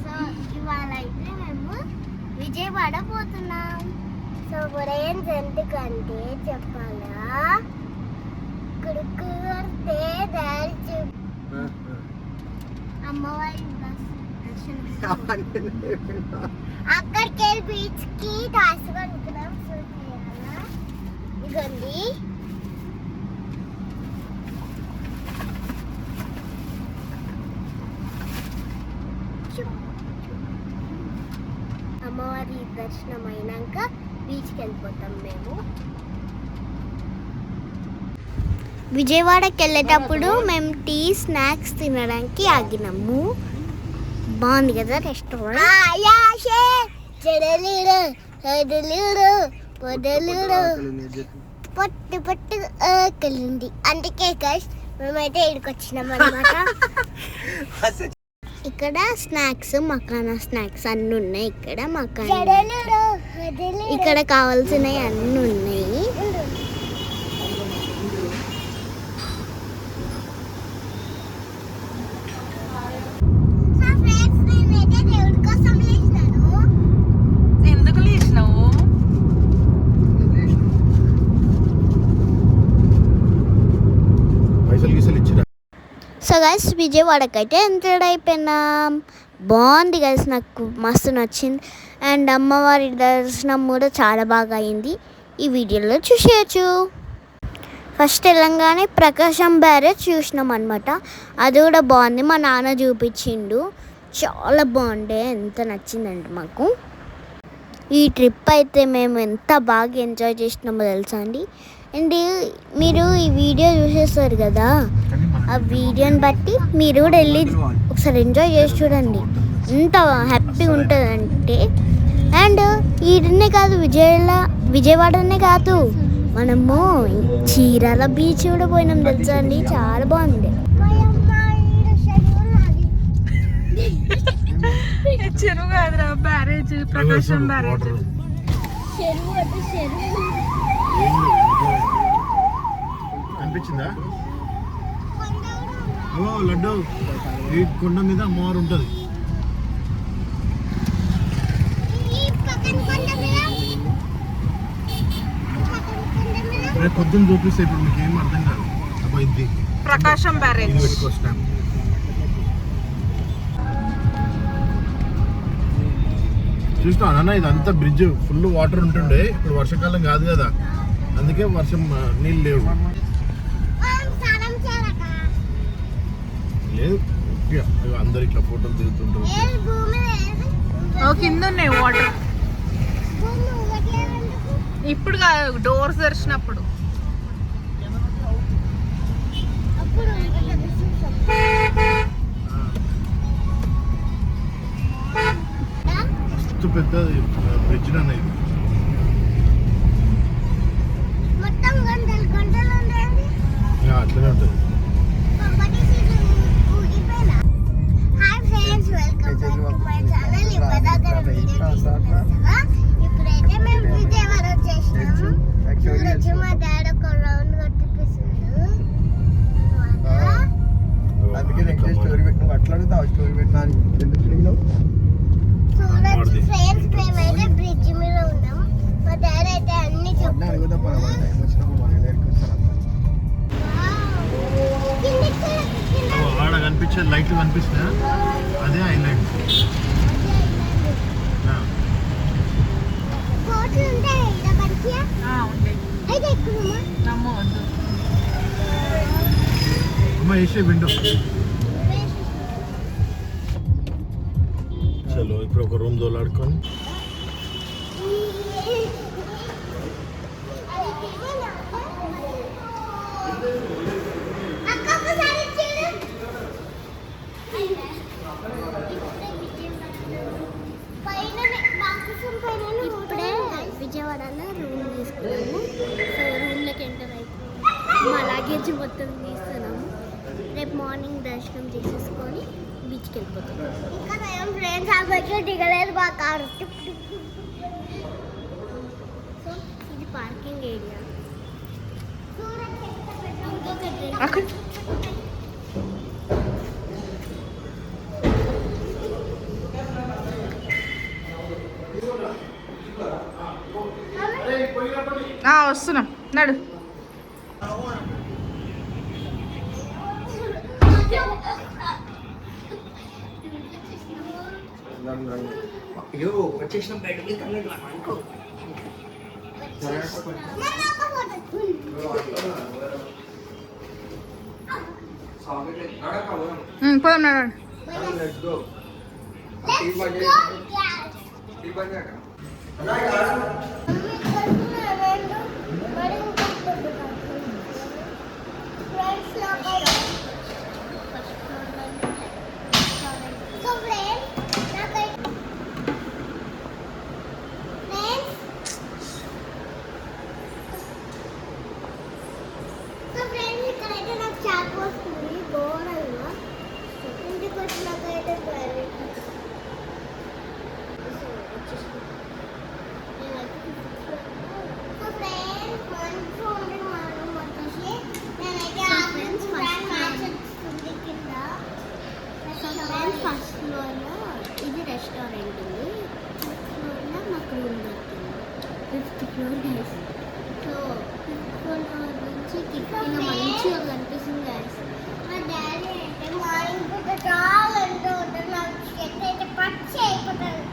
So ఇవాళ అయితే మేము విజయవాడ పోతున్నాం. సో ఫ్రెండ్స్ ఎందుకంటే చెప్పాలా, కురుకుతే దారి అమ్మవారి అక్కడికి వెళ్ళి బీచ్ కి దాచుకుంటున్నాం. సో ఇదిగోండి అమ్మవారి దర్శనం అయినాక బీచ్కి వెళ్ళిపోతాం. మేము విజయవాడకి వెళ్ళేటప్పుడు మేము టీ స్నాక్స్ తినడానికి ఆగినాము. బాగుంది కదా రెస్టారెంట్. పట్టు పట్టు ఆకలింది, అందుకే గైస్ మేమైతే ఇక్కడికి వచ్చినాం అన్నమాట. ఇక్కడ స్నాక్స్ మకానా స్నాక్స్ అన్నీ ఉన్నాయి. ఇక్కడ మకానా ఇక్కడ కావాల్సినవి అన్నీ ఉన్నాయి. ఎందుకు లేచినావు? సో గైస్ విజయవాడకి అయితే ఎంటర్ అయిపోయినాం. బాగుంది గైస్, నాకు మస్తు నచ్చింది. అండ్ అమ్మవారి దర్శనం కూడా చాలా బాగా అయింది. ఈ వీడియోలో చూసేయచ్చు. ఫస్ట్ వెళ్ళంగానే ప్రకాశం బ్యారేజ్ చూసినాం అనమాట. అది కూడా బాగుంది, మా నాన్న చూపించిండు. చాలా బాగుండే, ఎంత నచ్చిందండి మాకు. ఈ ట్రిప్ అయితే మేము ఎంత బాగా ఎంజాయ్ చేసినామో తెలుసా అండి. అండ్ మీరు ఈ వీడియో చూసేస్తారు కదా, ఆ వీడియోని బట్టి మీరు కూడా వెళ్ళి ఒకసారి ఎంజాయ్ చేసి చూడండి, ఎంత హ్యాపీగా ఉంటుందంటే. అండ్ ఈడనే కాదు, విజయవాడనే కాదు, మనము చీరాల బీచ్ కూడా పోయినాం తెలుసా అండి, చాలా బాగుంది. చెరువు కాదురా, బ్యారేజ్, ప్రకాశం బ్యారేజ్. అనిపించిందా? ఓ లడ్డు, ఈ కొండ మీద అమ్మవారు ఉంటుంది. రేపు పొద్దున్న చూపిస్తే ఇప్పుడు మీకు ఏం అర్థం కాదు. అబ్బా ఇది ప్రకాశం బ్యారేజ్. పెట్టుకొస్తాం. చూసినా అన్న, ఇదంతా బ్రిడ్జ్ ఫుల్ వాటర్ ఉంటుండే. ఇప్పుడు వర్షాకాలం కాదు కదా, అందుకే వర్షం నీళ్ళు లేవు. లేదు అందరు ఇట్లా ఫోటోలు దిగుతుంటారు. కింద ఉన్నాయి వాటర్. ఇప్పుడు కాదు, డోర్స్ తెరిచినప్పుడు. మస్తు పెద్ద బ్రిడ్జ్ అన్న ఇది. అట్లనే ఉంటుంది. ఇప్పుడైతే మేము విజయవాడ వచ్చేసినాము. మా డాడీ ఒక రౌండ్ కొట్టిపిస్తున్నాడు. అందుకే నెక్స్ట్ స్టోరీ పెట్టినావు, అట్లా అడుగుతావు స్టోరీ పెట్టినా చూడొచ్చు ఫ్రెండ్స్, మేమైతే బ్రిడ్జ్ మీద ఉన్నాం. మా డాడీ అయితే అన్ని చెప్తాను. అడుగుతాం టైం వచ్చినప్పుడు మన దగ్గరికి వస్తారు. ఆడ కనిపించే లైట్లు కనిపిస్తున్నా, అదే ఐలాండ్. అమ్మ వేసే విండో. చలో ఇప్పుడు ఒక రూమ్ దోలాడుకొని ఇప్పుడే విజయవాడలో రూమ్ తీసుకున్నాము. సో రూమ్లోకి ఎంటర్ అయిపోయి మా లగేజ్ మొత్తం తీస్తున్నాము. రేపు మార్నింగ్ దర్శనం చేసేసుకొని బీచ్కి వెళ్ళిపోతాం. ఇంకా మేము ఫ్రెండ్స్ ఆ బస్సులో దిగలేదు మా కారు. సో ఇది పార్కింగ్ ఏరియా. ఇంకొకటి వస్తున్నాం నడు. అయ్యో వచ్చేసిన బయటకి అనుకో పోదాం నడు. ఫస్ట్ ఫ్లోర్లో ఇది రెస్టారెంట్ ఉంది. ఫిఫ్త్ ఫ్లోర్లో మాకు రూమ్ దొరికింది. Fifth floor guys. So fifth floor నుంచి కిటికీలో మంచిగా కనిపిస్తుంది గైస్. మా డాడీ అంటే మా ఇంట్లో చాలా ఎంతో ఉంటుంది. నాకు చెట్టు అయితే పచ్చి అయిపోతుంది.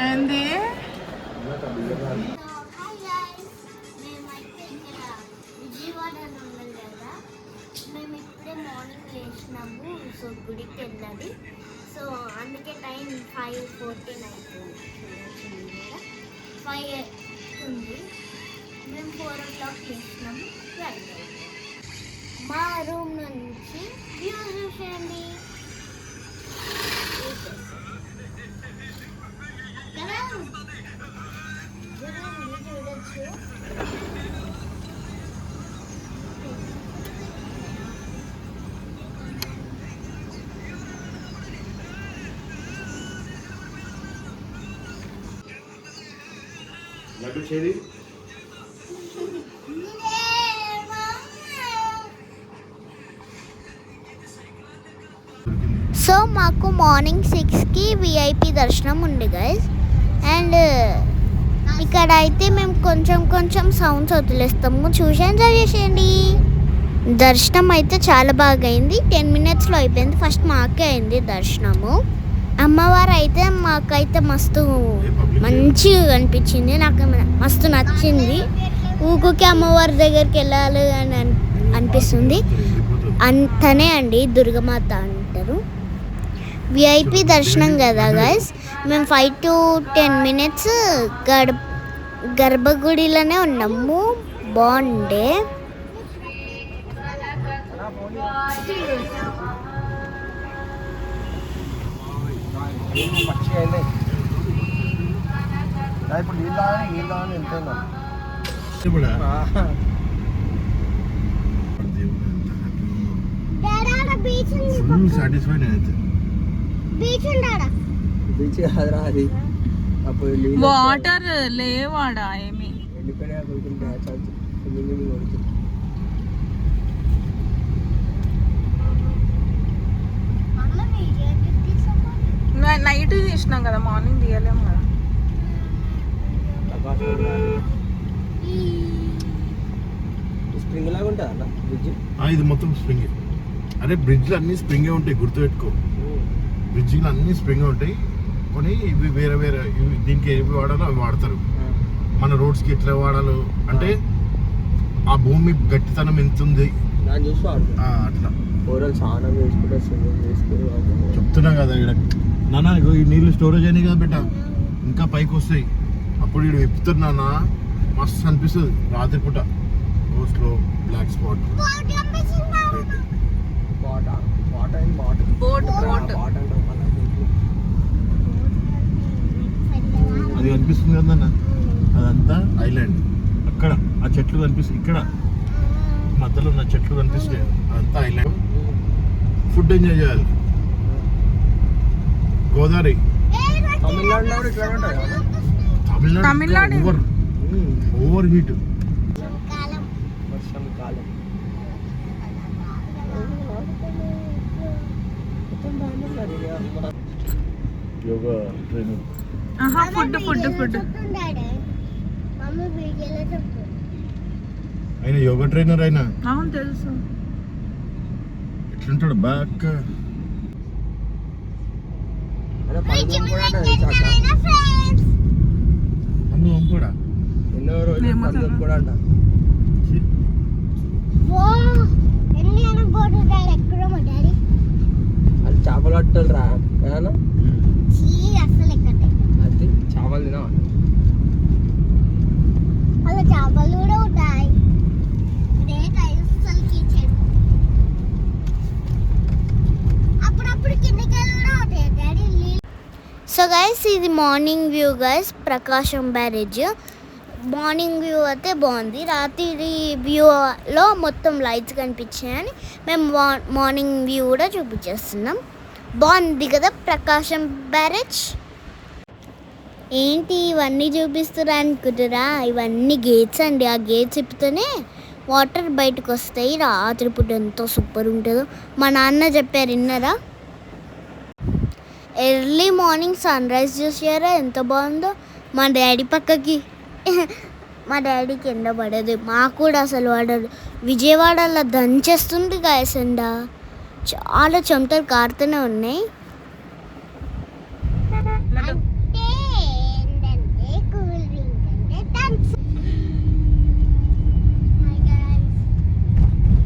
ఏంది మేమైతే ఇక్కడ విజయవాడలో ఉన్నాం కదా. మేము ఇప్పుడే మార్నింగ్ లేచినాము. సో గుడికి వెళ్ళాలి. సో అందుకే టైం 5:14 అవుతుంది. 5 ఉంది. మేము 4 o'clock లేచినాము. మా రూమ్ నుంచి వ్యూ చూసేయండి కదా. చూడొచ్చు. లడ్డు చేరి సో మాకు మార్నింగ్ 6కి విఐపి దర్శనం ఉంది గైస్. అండ్ ఇక్కడ అయితే మేము కొంచెం సౌండ్స్ వదిలేస్తాము. చూసి ఎంజాయ్ చేసేయండి. దర్శనం అయితే చాలా బాగా అయింది. 10 minutesలో అయిపోయింది. ఫస్ట్ మాకే అయింది దర్శనము. అమ్మవారు అయితే మాకైతే మస్తు మంచిగా కనిపించింది. నాకు మస్తు నచ్చింది. ఊరికి అమ్మవారి దగ్గరికి వెళ్ళాలి అని అనిపిస్తుంది. అంతనే అండి దుర్గమాత అంటారు. విఐపి దర్శనం కదా గైస్. మేము 5 to 10 minutes గర్భగుడిలోనే ఉన్నాము. బాగుండే. పచ్చి అయినాయి. ఇప్పుడు నీళ్ళు తాగని వెళ్తున్నా. ఫుల్ సాటిస్ఫైడ్ అయితే. బీచ్ కాదురా అది. అప్పుడు వాటర్ లేవాడా ఏమి. ఎండిపోయినా కొంచెం బ్యాచ్ స్విమ్మింగ్ కొడుతుంది. నైట్ తీసినాం కదా, మార్నింగ్ తీయలేము కదా. స్ప్రింగ్ లాగా ఉంటుంది అన్న బ్రిడ్జ్. ఇది మొత్తం స్ప్రింగ్. అరే బ్రిడ్జ్లు అన్ని స్ప్రింగే ఉంటాయి, గుర్తుపెట్టుకో. బ్రిడ్జ్లు అన్ని స్ప్రింగే ఉంటాయి. కొన్ని ఇవి వేరే వేరే ఇవి దీనికి ఏవి వాడాలో అవి వాడతారు. మన రోడ్స్కి ఎట్లా వాడాలో అంటే ఆ భూమి గట్టితనం ఎంత ఉంది అట్లా స్నానం చేసుకుంటే స్విమ్మింగ్ చేసుకుని చెప్తున్నా కదా. ఇక్కడ నాన్న ఈ నీళ్ళు స్టోరేజ్ అయినాయి కదా బిడ్డ, ఇంకా పైకి వస్తాయి. అప్పుడు ఇక్కడ విప్పుతారు నాన్న, మస్తు అనిపిస్తుంది రాత్రిపూట. రోడ్స్లో బ్లాక్ స్పాట్. అది కనిపిస్తుంది కదన్న, అదంతా ఐలాండ్. అక్కడ ఆ చెట్లు కనిపిస్తాయి, ఇక్కడ మధ్యలో ఉన్న చెట్లు కనిపిస్తాయి, అదంతా ఐలాండ్. ఫుడ్ ఎంజాయ్ చేయాలి. Godavari Tamil Nadu over heat. Yoga trainer. Food mummy వీడియోలో చెప్తుంది. ఆయన యోగా ట్రైనర్ అయినా అవును తెలుసు. ఎట్లుంటాడు బ్యాక్ అరే పడుకోం కూడా అంట తెలుసా అక్క? అన్ను పంపుడా ఎన్నో రోజులు ఏమో పడుకోం తెలియదు. కూడా అంట. ఎన్ని అనుకోడు డాడీ ఎక్కడో మా డాడీ అది చేపలు పట్టాలి రా కదా చీ అసలు ఎక్కడే అది చేపలు తినవా? అలా చేపలు కూడా ఉంటాయి. రేట్ అసలు కిచెన్ అప్పుడప్పుడు కిందకెళ్ళి కూడా ఉంటాయి డాడీ. సో గైస్ ఇది మార్నింగ్ వ్యూ గైస్, ప్రకాశం బ్యారేజ్ మార్నింగ్ వ్యూ అయితే బాగుంది. రాత్రి వ్యూలో మొత్తం లైట్స్ కనిపించాయని మేము మార్నింగ్ వ్యూ కూడా చూపించేస్తున్నాం. బాగుంది కదా ప్రకాశం బ్యారేజ్. ఏంటి ఇవన్నీ చూపిస్తురా అనుకుంటురా? ఇవన్నీ గేట్స్ అండి. ఆ గేట్స్ ఇప్పుతూనే వాటర్ బయటకు వస్తాయి. రాత్రిపూట ఎంతో సూపర్ ఉంటుందో మా నాన్న చెప్పారు, విన్నారా? ఎర్లీ మార్నింగ్ సన్ రైజ్ చూసారా ఎంత బాగుందో. మా డాడీ పక్కకి మా డాడీకి ఎండ పడదు, మాకు కూడా అసలు పడదు. విజయవాడలో దంచేస్తుంది గాయస్ ఎండ, చాలా చెమటలు కారుతూనే ఉన్నాయి.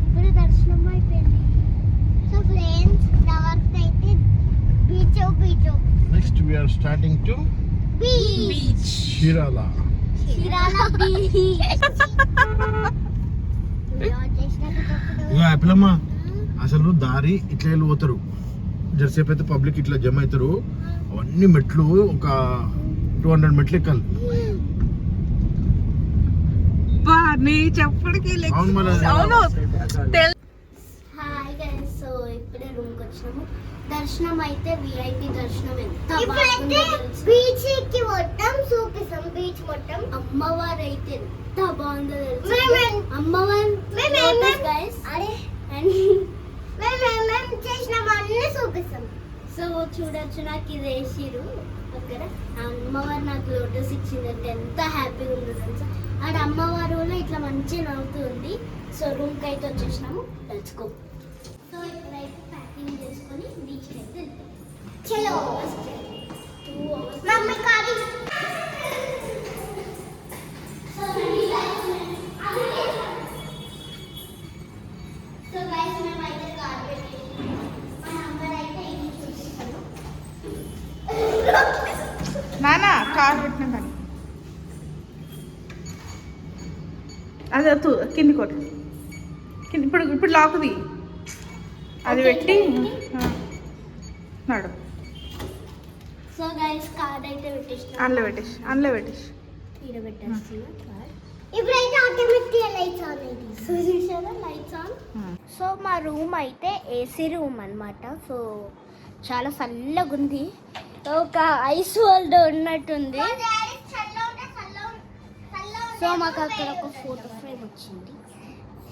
ఇప్పుడు దర్శనం అయిపోయింది. సో ఫ్రెండ్స్ తర్వాత అయితే beach next we are starting to beach. Chirala. ఇక అప్పులమ్మ అసలు దారి ఇట్లా వెళ్ళిపోతారు. జరసేపు అయితే పబ్లిక్ ఇట్లా జమ అవుతారు. అవన్నీ మెట్లు ఒక 200 మెట్లు ఎక్కాలి. నీ చెప్పడికి అవును మరి. అవును హాయ్ గైస్, సో ఇప్పుడే రూమ్కి వచ్చినాము. దర్శనం అయితే విఐపి దర్శనం ఎంత బీచ్ కి మొత్తం చూపిస్తాం. బీచ్ మొత్తం అమ్మవారు అయితే ఎంత బాగుందో తెలుసు. అమ్మవారు గైస్ చేసినవన్నీ చూపిస్తాం. సో చూడొచ్చు, నాకు ఇది వేసిరు అక్కడ. అమ్మవారు నాకు లోటస్ ఇచ్చిందంటే ఎంత హ్యాపీగా ఉందో తెలుసా. అక్కడ అమ్మవారు కూడా ఇట్లా మంచిగా నవ్వుతుంది. సో రూమ్కి అయితే వచ్చేసినాము. Let's go. సో ఇప్పుడైతే ప్యాకింగ్ చేసుకొని బీచ్కి అయితే వెళ్తాం. చలో 2 hours మమ్మీ కాడి. సో గైస్ మేము అయితే కార్ పెట్టేసి మా నంబర్ అయితే ఇది చూపిస్తాను. నానా కార్ పెట్టినా కానీ అది వద్దు, కింది కొట్టు. కింది ఇప్పుడు లాకుది అది పెట్టి నడు. సో గైస్ కార్డ్ అయితే పెట్టేసినాం. అందులో పెట్టేసి ఈడ పెట్టేస్తున్నా కార్డ్. ఇప్పుడైతే ఆటోమేటిక్ లైట్స్ ఆన్ అయింది. సో చూసారా లైట్స్ ఆన్. సో మా రూమ్ అయితే ఏసీ రూమ్ అన్నమాట. సో చాలా చల్లగా ఉంది, ఒక ఐస్ వరల్డ్ ఉన్నట్టుంది. సో మాకు అక్కడ ఒక ఫోటో ఫ్రేమ్ వచ్చింది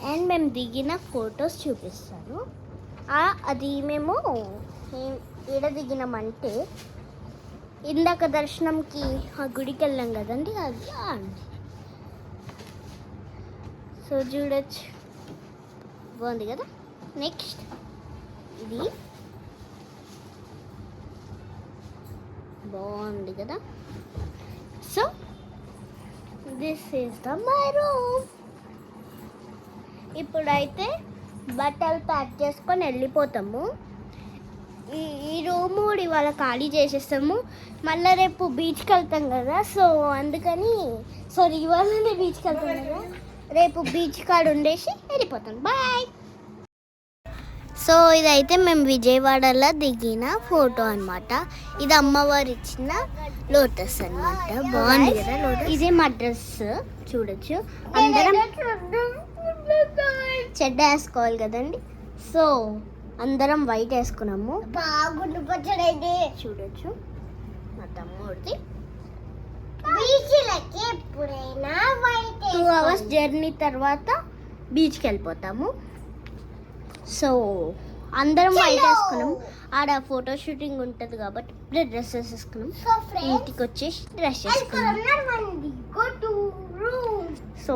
అండ్ మేము దిగిన ఫొటోస్ చూపిస్తాను. అది మేము ఈడ దిగినామంటే ఇందాక దర్శనంకి ఆ గుడికి వెళ్ళాం కదండి, అది అండి. సో చూడొచ్చు, బాగుంది కదా. నెక్స్ట్ ఇది బాగుంది కదా. So this is the my room. ఇప్పుడైతే బట్టలు ప్యాక్ చేసుకొని వెళ్ళిపోతాము. ఈ రూమ్ కూడా ఇవాళ ఖాళీ చేసేస్తాము. మళ్ళీ రేపు బీచ్కి వెళ్తాం కదా, సో అందుకని ఇవాళనే బీచ్కి వెళ్తాం కదా, రేపు బీచ్ కాడ ఉండేసి వెళ్ళిపోతాం. బాయ్. సో ఇదైతే మేము విజయవాడలో దిగిన ఫోటో అన్నమాట. ఇది అమ్మవారు ఇచ్చిన లోటస్ అన్నమాట. బాగుంది కదా లోటస్. ఇదే మా డ్రెస్ చూడొచ్చు. అందరం చెడ్డ వేసుకోవాలి కదండి, సో అందరం వైట్ వేసుకున్నాము. బాగుండు పచ్చడైతే చూడొచ్చు. మా తమ్ముడిది 2 hours జర్నీ తర్వాత బీచ్కి వెళ్ళిపోతాము. సో అందరం బయట వేసుకున్నాం. ఆడ ఫోటో షూటింగ్ ఉంటుంది కాబట్టి ఇప్పుడే డ్రెస్సెస్ వేసుకున్నాం. ఇంటికి వచ్చేసి డ్రెస్ వేసుకున్నాం. సో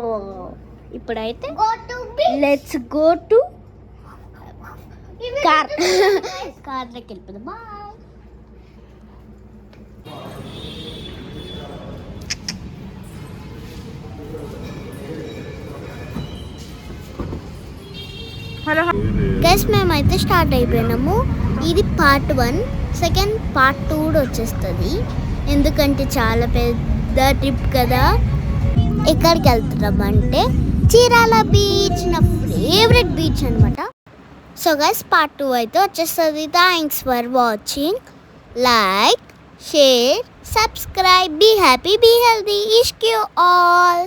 ఇప్పుడైతే లెట్స్ గో టు కార్లోకి వెళ్ళిపోదాం. బాయ్. హలో గైస్ మేమైతే స్టార్ట్ అయిపోయినాము. ఇది పార్ట్ 1. సెకండ్ పార్ట్ 2 కూడా వచ్చేస్తుంది. ఎందుకంటే చాలా పెద్ద ట్రిప్ కదా. ఎక్కడికి వెళ్తున్నాం అంటే చీరాల బీచ్, నా ఫేవరెట్ బీచ్ అనమాట. సో గైస్ పార్ట్ 2 అయితే వచ్చేస్తుంది. Thanks for watching. Like, share, subscribe. Be happy, be healthy. ఇష్క్ యూ ఆల్.